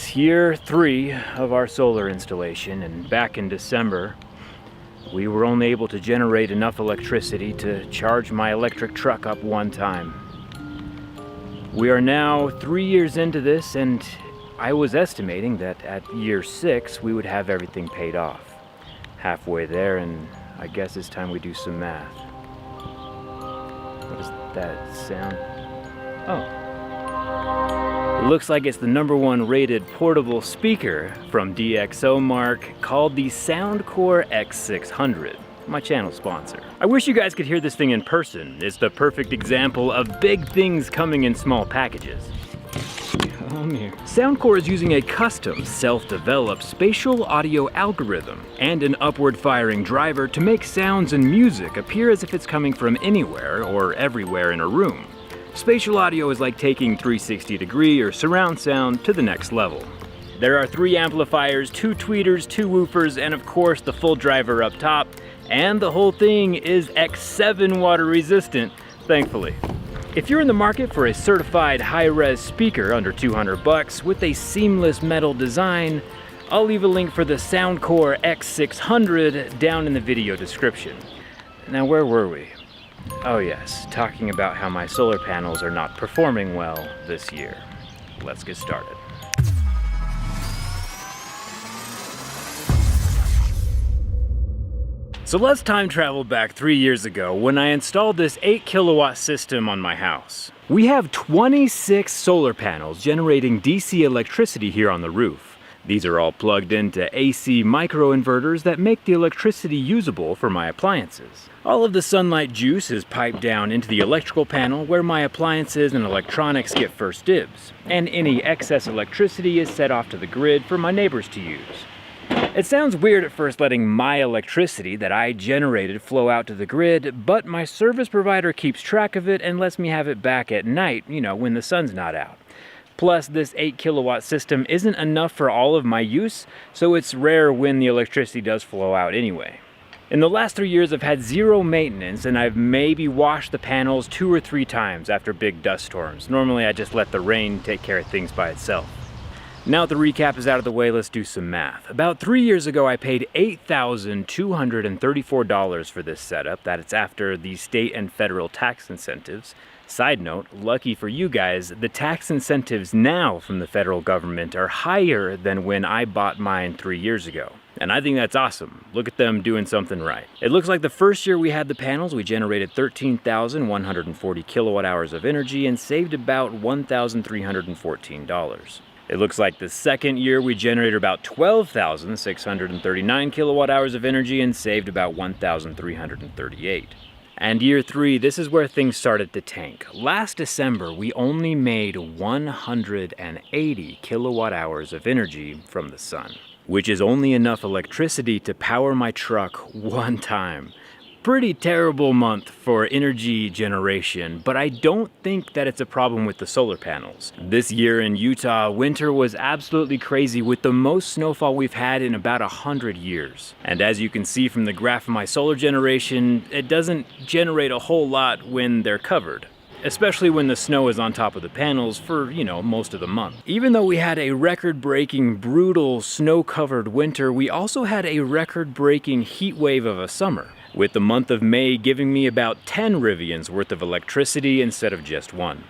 It's year 3 of our solar installation, and back in December, we were only able to generate enough electricity to charge my electric truck up one time. We are now 3 years into this, and I was estimating that at year 6 we would have everything paid off. Halfway there, and I guess it's time we do some math. What is that sound? Oh. It looks like it's the #1 rated portable speaker from DxOMark called the Soundcore X600, my channel sponsor. I wish you guys could hear this thing in person. It's the perfect example of big things coming in small packages. Come here. Soundcore is using a custom, self-developed spatial audio algorithm and an upward-firing driver to make sounds and music appear as if it's coming from anywhere or everywhere in a room. Spatial audio is like taking 360-degree or surround sound to the next level. There are 3 amplifiers, 2 tweeters, 2 woofers, and of course the full driver up top, and the whole thing is X7 water resistant, thankfully. If you're in the market for a certified high-res speaker under $200 with a seamless metal design, I'll leave a link for the Soundcore X600 down in the video description. Now, where were we? Oh yes, talking about how my solar panels are not performing well this year. Let's get started. So let's time travel back 3 years ago when I installed this 8 kilowatt system on my house. We have 26 solar panels generating DC electricity here on the roof. These are all plugged into AC microinverters that make the electricity usable for my appliances. All of the sunlight juice is piped down into the electrical panel where my appliances and electronics get first dibs, and any excess electricity is set off to the grid for my neighbors to use. It sounds weird at first letting my electricity that I generated flow out to the grid, but my service provider keeps track of it and lets me have it back at night, when the sun's not out. Plus, this 8 kilowatt system isn't enough for all of my use, so it's rare when the electricity does flow out anyway. In the last 3 years, I've had 0 maintenance, and I've maybe washed the panels 2 or 3 times after big dust storms. Normally, I just let the rain take care of things by itself. Now that the recap is out of the way, let's do some math. About 3 years ago, I paid $8,234 for this setup. That is after the state and federal tax incentives. Side note, lucky for you guys, the tax incentives now from the federal government are higher than when I bought mine 3 years ago. And I think that's awesome. Look at them doing something right. It looks like the first year we had the panels, we generated 13,140 kilowatt hours of energy and saved about $1,314. It looks like the second year we generated about 12,639 kilowatt hours of energy and saved about 1,338. And year 3, this is where things started to tank. Last December, we only made 180 kilowatt hours of energy from the sun, which is only enough electricity to power my truck one time. Pretty terrible month for energy generation, but I don't think that it's a problem with the solar panels. This year in Utah, winter was absolutely crazy with the most snowfall we've had in about 100 years. And as you can see from the graph of my solar generation, it doesn't generate a whole lot when they're covered, especially when the snow is on top of the panels for, most of the month. Even though we had a record-breaking, brutal, snow-covered winter, we also had a record-breaking heat wave of a summer, with the month of May giving me about 10 Rivians worth of electricity instead of just 1.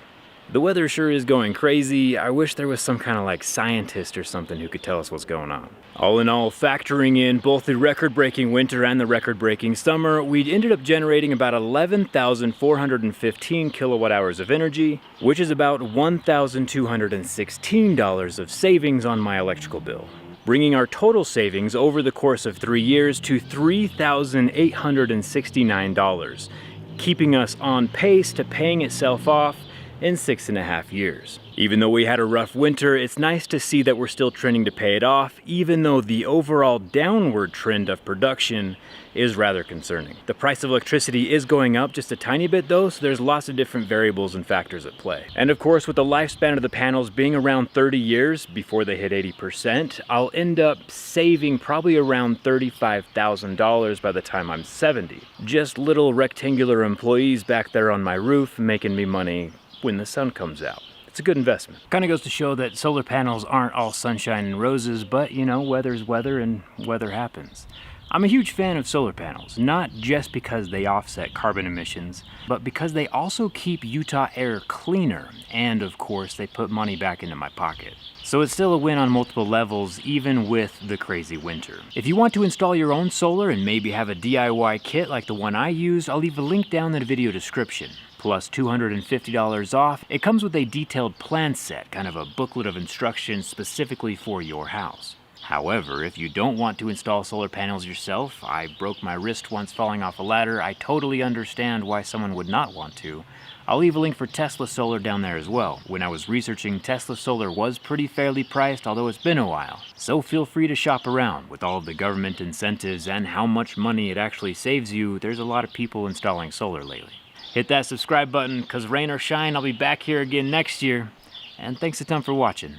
The weather sure is going crazy. I wish there was some kind of scientist or something who could tell us what's going on. All in all, factoring in both the record-breaking winter and the record-breaking summer, we ended up generating about 11,415 kilowatt hours of energy, which is about $1,216 of savings on my electrical bill, bringing our total savings over the course of 3 years to $3,869, keeping us on pace to paying itself off in 6.5 years. Even though we had a rough winter, it's nice to see that we're still trending to pay it off, even though the overall downward trend of production is rather concerning. The price of electricity is going up just a tiny bit though, so there's lots of different variables and factors at play. And of course, with the lifespan of the panels being around 30 years before they hit 80%, I'll end up saving probably around $35,000 by the time I'm 70. Just little rectangular employees back there on my roof making me money when the sun comes out. It's it's a good investment. Kind of goes to show that solar panels aren't all sunshine and roses, but you know, weather's weather and weather happens. I'm a huge fan of solar panels, not just because they offset carbon emissions, but because they also keep Utah air cleaner, and of course they put money back into my pocket. So it's still a win on multiple levels, even with the crazy winter. If you want to install your own solar and maybe have a DIY kit like the one I used, I'll leave a link down in the video description. Plus $250 off. It comes with a detailed plan set, kind of a booklet of instructions specifically for your house. However, if you don't want to install solar panels yourself, I broke my wrist once falling off a ladder, I totally understand why someone would not want to. I'll leave a link for Tesla Solar down there as well. When I was researching, Tesla Solar was pretty fairly priced, although it's been a while. So feel free to shop around. With all of the government incentives and how much money it actually saves you, there's a lot of people installing solar lately. Hit that subscribe button, cause rain or shine, I'll be back here again next year. And thanks a ton for watching.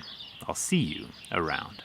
I'll see you around.